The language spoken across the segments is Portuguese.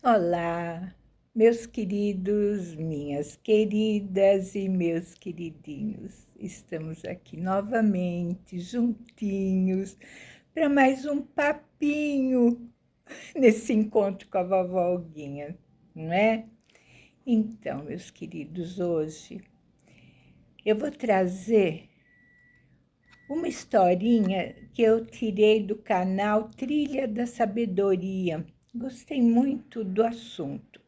Olá, meus queridos, minhas queridas e meus queridinhos. Estamos aqui novamente, juntinhos, para mais um papinho nesse encontro com a vovó Olguinha, não é? Então, meus queridos, hoje eu vou trazer uma historinha que eu tirei do canal Trilha da Sabedoria. Gostei muito do assunto.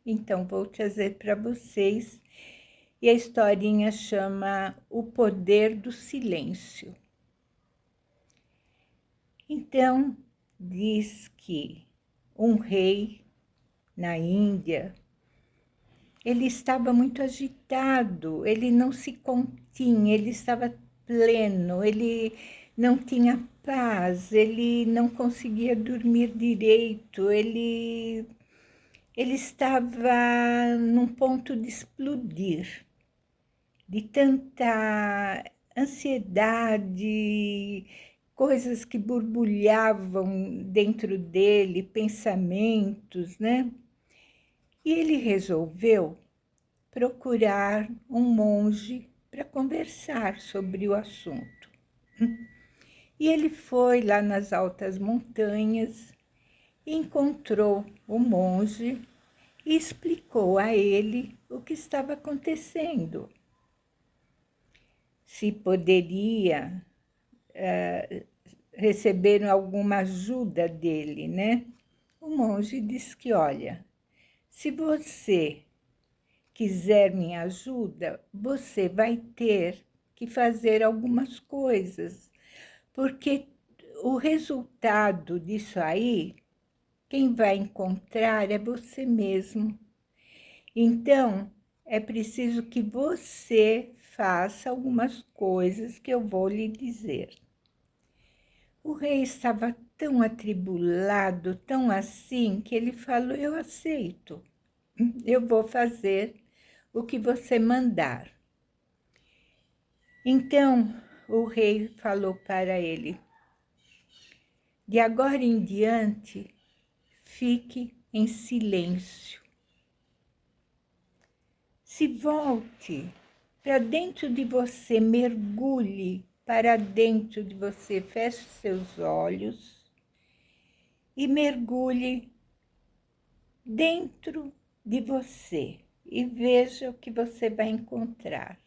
Então, vou trazer para vocês. E a historinha chama O Poder do Silêncio. Então, diz que um rei na Índia, ele estava muito agitado, ele não se continha, ele estava pleno, ele não tinha paz, ele não conseguia dormir direito, ele estava num ponto de explodir, de tanta ansiedade, coisas que borbulhavam dentro dele, pensamentos, né? E ele resolveu procurar um monge para conversar sobre o assunto. E ele foi lá nas altas montanhas, encontrou o monge e explicou a ele o que estava acontecendo. Se poderia receber alguma ajuda dele, né? O monge disse que, olha, se você quiser minha ajuda, você vai ter que fazer algumas coisas, porque o resultado disso aí, quem vai encontrar é você mesmo. Então, é preciso que você faça algumas coisas que eu vou lhe dizer. O rei estava tão atribulado, tão assim, que ele falou: eu aceito, eu vou fazer o que você mandar. Então, o rei falou para ele: de agora em diante, fique em silêncio. Se volte para dentro de você, mergulhe para dentro de você, feche seus olhos e mergulhe dentro de você e veja o que você vai encontrar.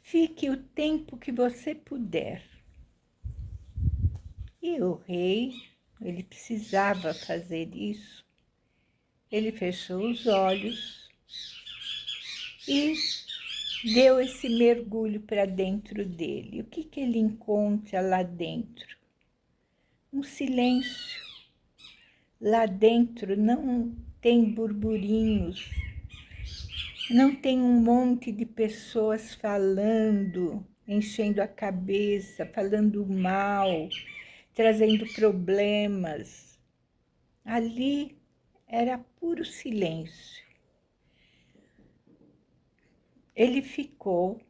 Fique o tempo que você puder. E o rei, ele precisava fazer isso. Ele fechou os olhos e deu esse mergulho para dentro dele. O que ele encontra lá dentro? Um silêncio. Lá dentro não tem burburinhos, não tem um monte de pessoas falando, enchendo a cabeça, falando mal, trazendo problemas. Ali era puro silêncio. Ele ficou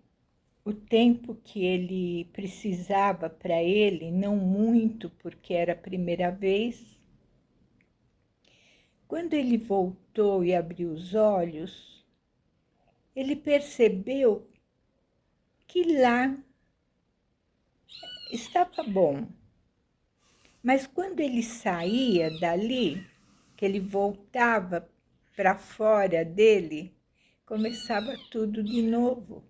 o tempo que ele precisava para ele, não muito, porque era a primeira vez. Quando ele voltou e abriu os olhos, ele percebeu que lá estava bom. Mas quando ele saía dali, que ele voltava para fora dele, começava tudo de novo.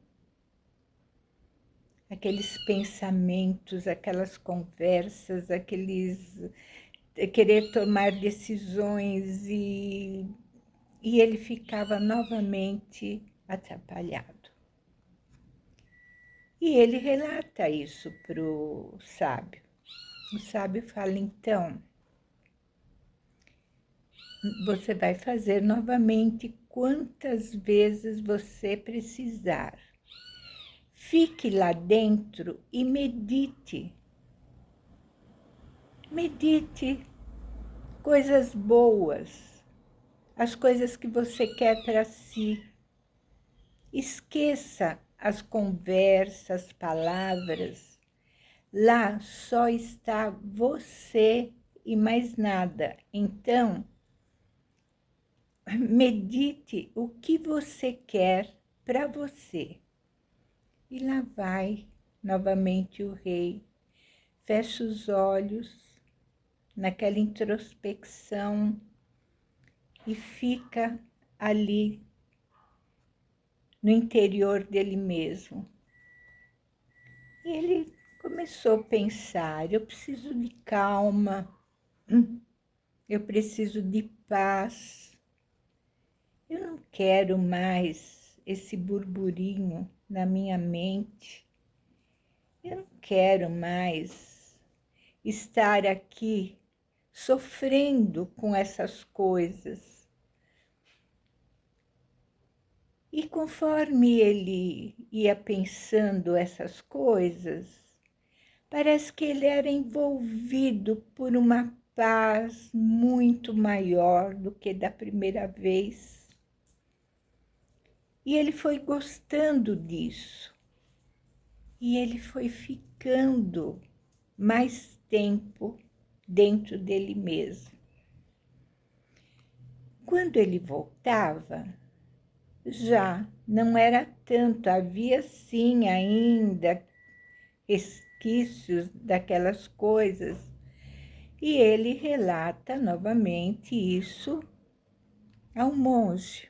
Aqueles pensamentos, aquelas conversas, querer tomar decisões e ele ficava novamente atrapalhado. E ele relata isso para o sábio. O sábio fala, então, você vai fazer novamente quantas vezes você precisar. Fique lá dentro e medite. Medite coisas boas, as coisas que você quer para si. Esqueça as conversas, as palavras. Lá só está você e mais nada. Então, medite o que você quer para você. E lá vai novamente o rei. Fecha os olhos naquela introspecção e fica ali no interior dele mesmo. E ele começou a pensar, eu preciso de calma, eu preciso de paz, eu não quero mais esse burburinho na minha mente, eu não quero mais estar aqui sofrendo com essas coisas. E conforme ele ia pensando essas coisas, parece que ele era envolvido por uma paz muito maior do que da primeira vez. E ele foi gostando disso. E ele foi ficando mais tempo dentro dele mesmo. Quando ele voltava, já não era tanto, havia sim ainda resquícios daquelas coisas. E ele relata novamente isso ao monge.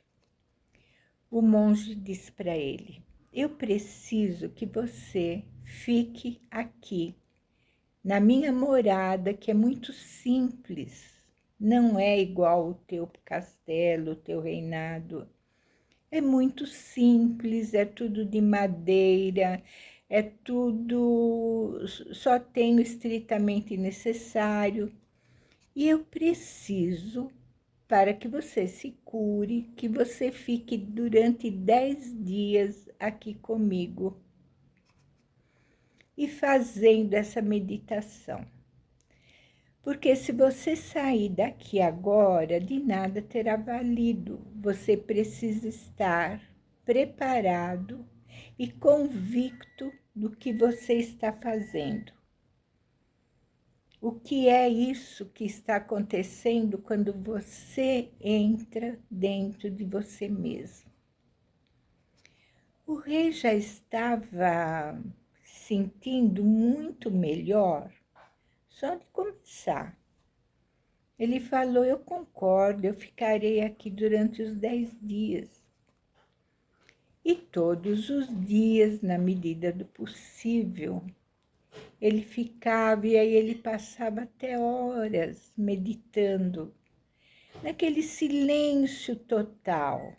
O monge diz para ele: eu preciso que você fique aqui, na minha morada, que é muito simples, não é igual ao teu castelo, o teu reinado. É muito simples, é tudo de madeira, é tudo, só tenho estritamente necessário. E eu preciso, para que você se cure, que você fique durante 10 dias aqui comigo e fazendo essa meditação. Porque se você sair daqui agora, de nada terá valido. Você precisa estar preparado e convicto do que você está fazendo. O que é isso que está acontecendo quando você entra dentro de você mesmo? O rei já estava se sentindo muito melhor só de começar. Ele falou, eu concordo, eu ficarei aqui durante os 10 dias. E todos os dias, na medida do possível, ele ficava e aí ele passava até horas meditando, naquele silêncio total.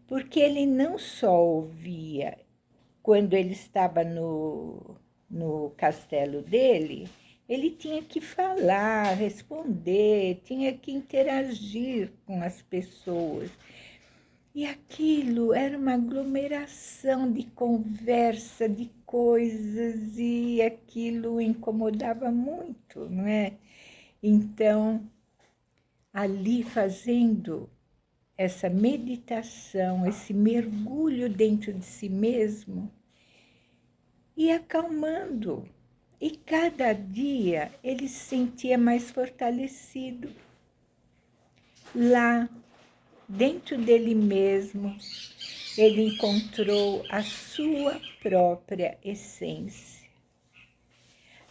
Porque ele não só ouvia quando ele estava no castelo dele, ele tinha que falar, responder, tinha que interagir com as pessoas. E aquilo era uma aglomeração de conversa, de coisas, e aquilo incomodava muito, não é? Então, ali fazendo essa meditação, esse mergulho dentro de si mesmo, e acalmando. E cada dia ele se sentia mais fortalecido. Lá, dentro dele mesmo, ele encontrou a sua própria essência.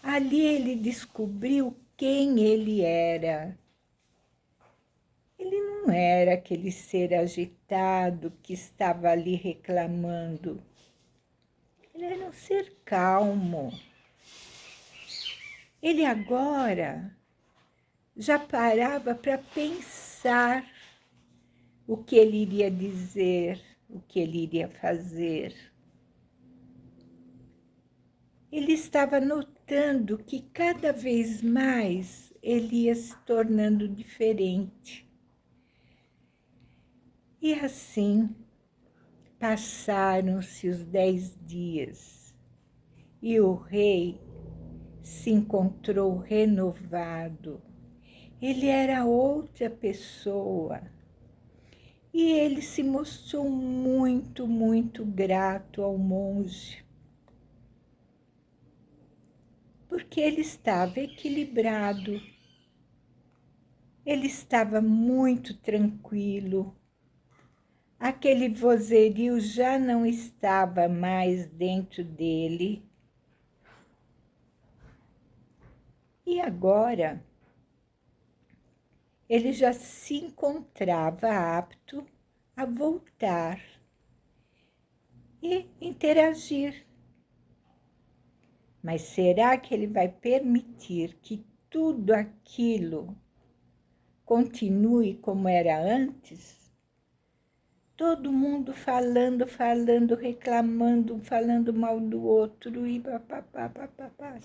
Ali ele descobriu quem ele era. Ele não era aquele ser agitado que estava ali reclamando. Ele era um ser calmo. Ele agora já parava para pensar o que ele iria dizer, o que ele iria fazer. Ele estava notando que cada vez mais ele ia se tornando diferente. E assim passaram-se os 10 dias e o rei se encontrou renovado. Ele era outra pessoa e ele se mostrou muito, muito grato ao monge, porque ele estava equilibrado, ele estava muito tranquilo, aquele vozerio já não estava mais dentro dele. E agora, ele já se encontrava apto a voltar e interagir. Mas será que ele vai permitir que tudo aquilo continue como era antes? Todo mundo falando, reclamando, falando mal do outro e papapá, papapá.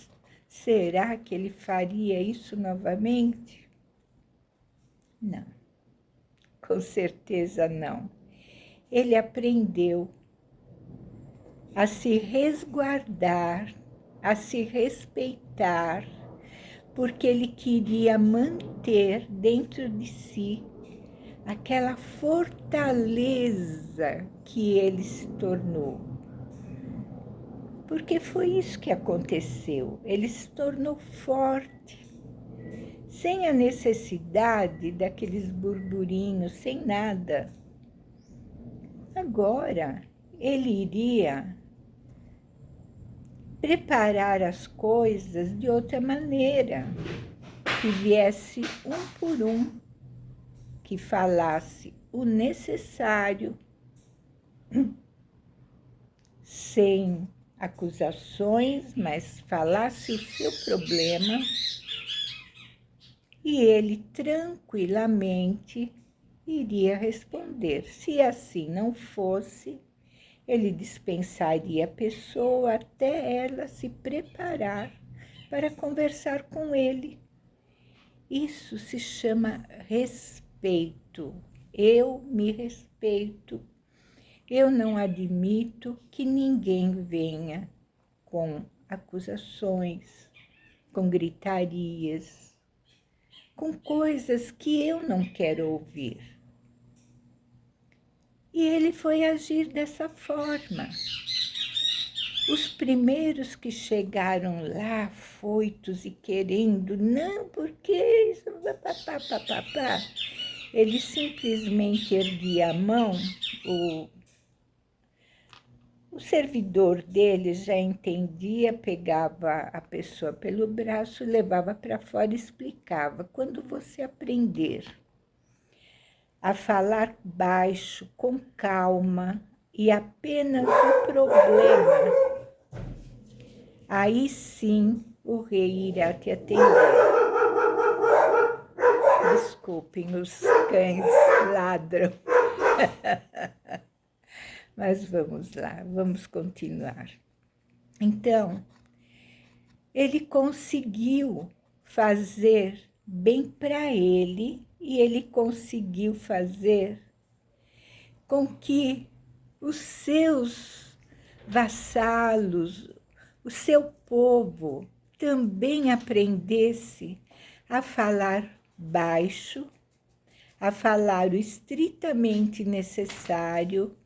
Será que ele faria isso novamente? Não, com certeza não. Ele aprendeu a se resguardar, a se respeitar, porque ele queria manter dentro de si aquela fortaleza que ele se tornou. Porque foi isso que aconteceu. Ele se tornou forte, sem a necessidade daqueles burburinhos, sem nada. Agora, ele iria preparar as coisas de outra maneira, que viesse um por um, que falasse o necessário, sem acusações, mas falasse o seu problema, e ele tranquilamente iria responder. Se assim não fosse, ele dispensaria a pessoa até ela se preparar para conversar com ele. Isso se chama respeito. Eu me respeito. Eu não admito que ninguém venha com acusações, com gritarias, com coisas que eu não quero ouvir. E ele foi agir dessa forma. Os primeiros que chegaram lá, foitos e querendo, não, porque isso, papapá, ele simplesmente erguia a mão, o servidor dele já entendia, pegava a pessoa pelo braço, levava para fora e explicava. Quando você aprender a falar baixo, com calma, e apenas o problema, aí sim o rei irá te atender. Desculpem, os cães ladram. Mas vamos lá, vamos continuar. Então, ele conseguiu fazer bem para ele e ele conseguiu fazer com que os seus vassalos, o seu povo também aprendesse a falar baixo, a falar o estritamente necessário,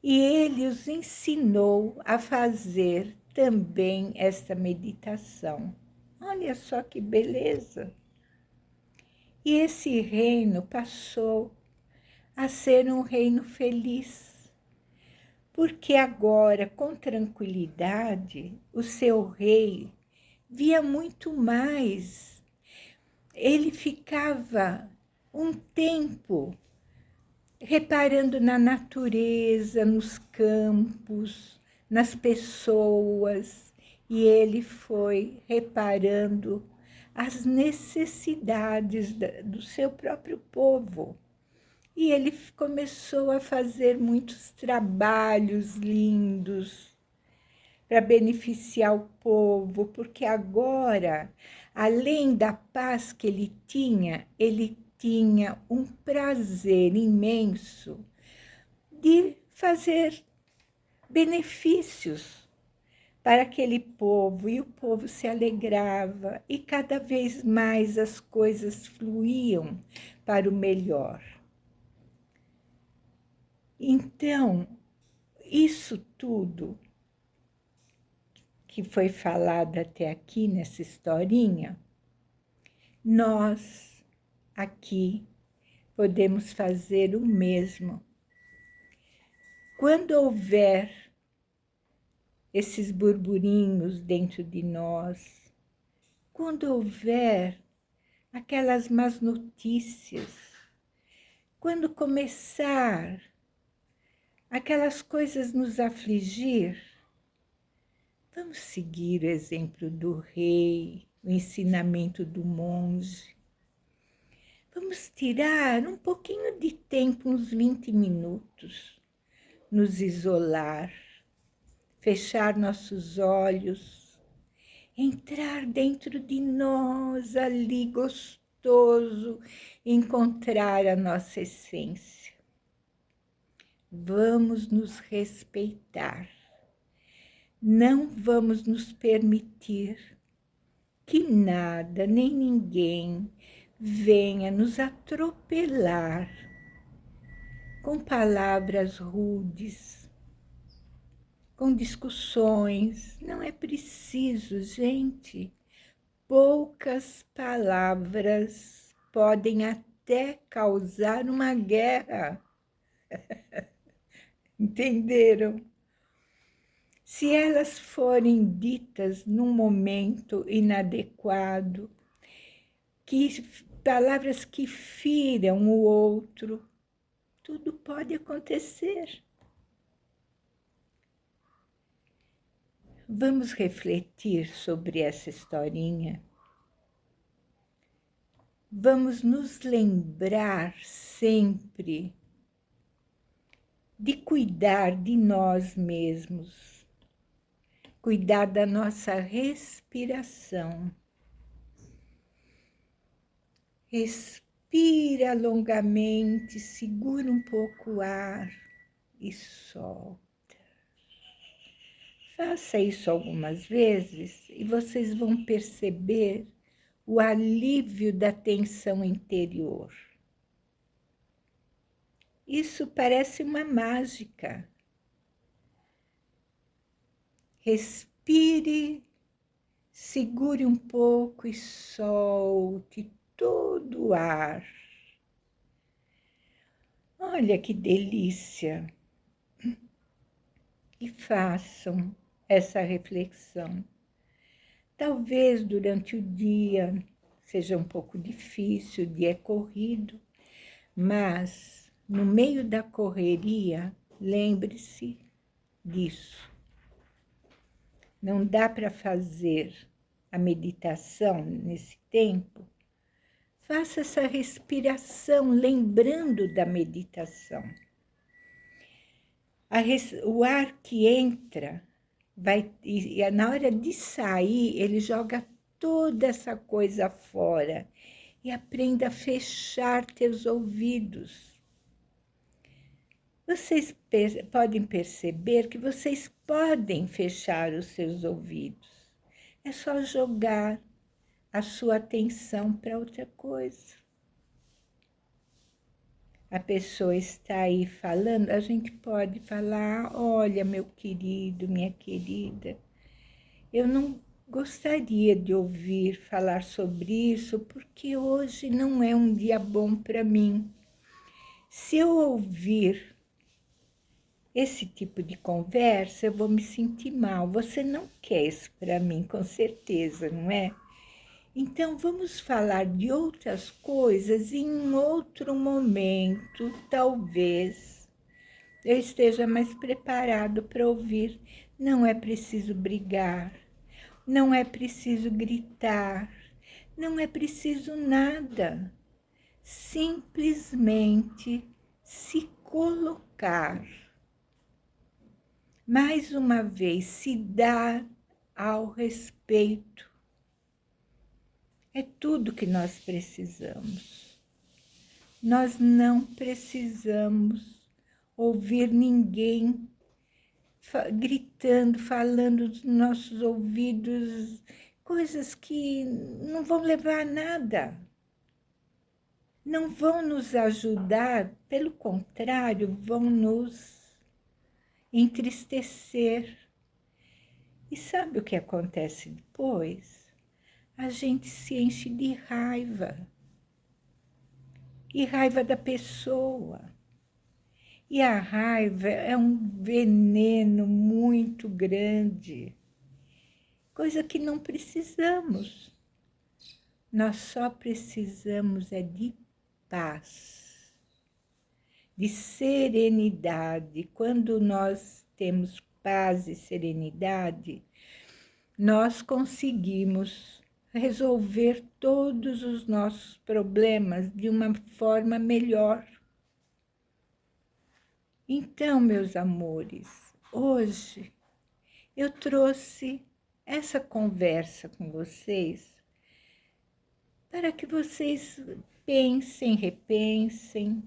e ele os ensinou a fazer também esta meditação. Olha só que beleza! E esse reino passou a ser um reino feliz, porque agora, com tranquilidade, o seu rei via muito mais. Ele ficava um tempo reparando na natureza, nos campos, nas pessoas, e ele foi reparando as necessidades do seu próprio povo. E ele começou a fazer muitos trabalhos lindos para beneficiar o povo, porque agora, além da paz que ele tinha um prazer imenso de fazer benefícios para aquele povo, e o povo se alegrava, e cada vez mais as coisas fluíam para o melhor. Então, isso tudo que foi falada até aqui nessa historinha, nós aqui podemos fazer o mesmo. Quando houver esses burburinhos dentro de nós, quando houver aquelas más notícias, quando começar aquelas coisas nos afligir, vamos seguir o exemplo do rei, o ensinamento do monge. Vamos tirar um pouquinho de tempo, uns 20 minutos, nos isolar, fechar nossos olhos, entrar dentro de nós ali gostoso, encontrar a nossa essência. Vamos nos respeitar. Não vamos nos permitir que nada nem ninguém venha nos atropelar com palavras rudes, com discussões. Não é preciso, gente. Poucas palavras podem até causar uma guerra. Entenderam? Se elas forem ditas num momento inadequado, palavras que firam o outro, tudo pode acontecer. Vamos refletir sobre essa historinha. Vamos nos lembrar sempre de cuidar de nós mesmos, cuidar da nossa respiração. Respira longamente, segura um pouco o ar e solta. Faça isso algumas vezes e vocês vão perceber o alívio da tensão interior. Isso parece uma mágica. Respire, segure um pouco e solte todo o ar. Olha que delícia! E façam essa reflexão. Talvez durante o dia seja um pouco difícil, o dia é corrido, mas no meio da correria, lembre-se disso. Não dá para fazer a meditação nesse tempo. Faça essa respiração, lembrando da meditação. O ar que entra, e na hora de sair, ele joga toda essa coisa fora. E aprenda a fechar teus ouvidos. Vocês podem perceber que vocês podem fechar os seus ouvidos. É só jogar a sua atenção para outra coisa. A pessoa está aí falando, a gente pode falar, olha, meu querido, minha querida, eu não gostaria de ouvir falar sobre isso, porque hoje não é um dia bom para mim. Se eu ouvir esse tipo de conversa, eu vou me sentir mal. Você não quer isso para mim, com certeza, não é? Então, vamos falar de outras coisas em um outro momento, talvez eu esteja mais preparado para ouvir. Não é preciso brigar, não é preciso gritar, não é preciso nada. Simplesmente se colocar. Mais uma vez, se dar ao respeito. É tudo que nós precisamos. Nós não precisamos ouvir ninguém gritando, falando dos nossos ouvidos, coisas que não vão levar a nada. Não vão nos ajudar, pelo contrário, vão nos entristecer. E sabe o que acontece depois? A gente se enche de raiva. E raiva da pessoa. E a raiva é um veneno muito grande, coisa que não precisamos. Nós só precisamos é de paz, de serenidade. Quando nós temos paz e serenidade, nós conseguimos resolver todos os nossos problemas de uma forma melhor. Então, meus amores, hoje eu trouxe essa conversa com vocês para que vocês pensem, repensem,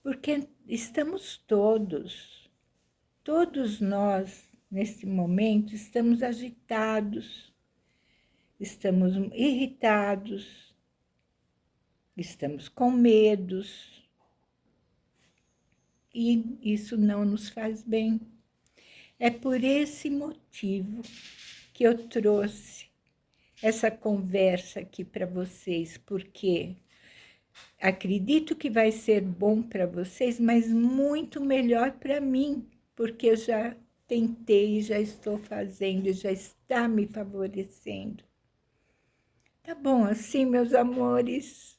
porque estamos todos nós, nesse momento, estamos agitados, estamos irritados, estamos com medos, e isso não nos faz bem. É por esse motivo que eu trouxe essa conversa aqui para vocês, porque acredito que vai ser bom para vocês, mas muito melhor para mim, porque eu já tentei, já estou fazendo, já está me favorecendo. Tá bom assim, meus amores?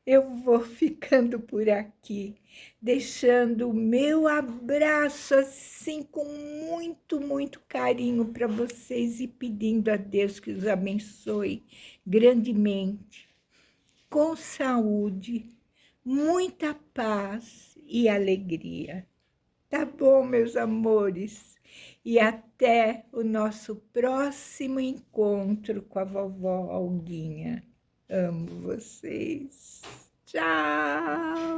Eu vou ficando por aqui, deixando o meu abraço assim com muito carinho para vocês e pedindo a Deus que os abençoe grandemente, com saúde, muita paz e alegria. Tá bom, meus amores? E até o nosso próximo encontro com a vovó Olguinha. Amo vocês. Tchau!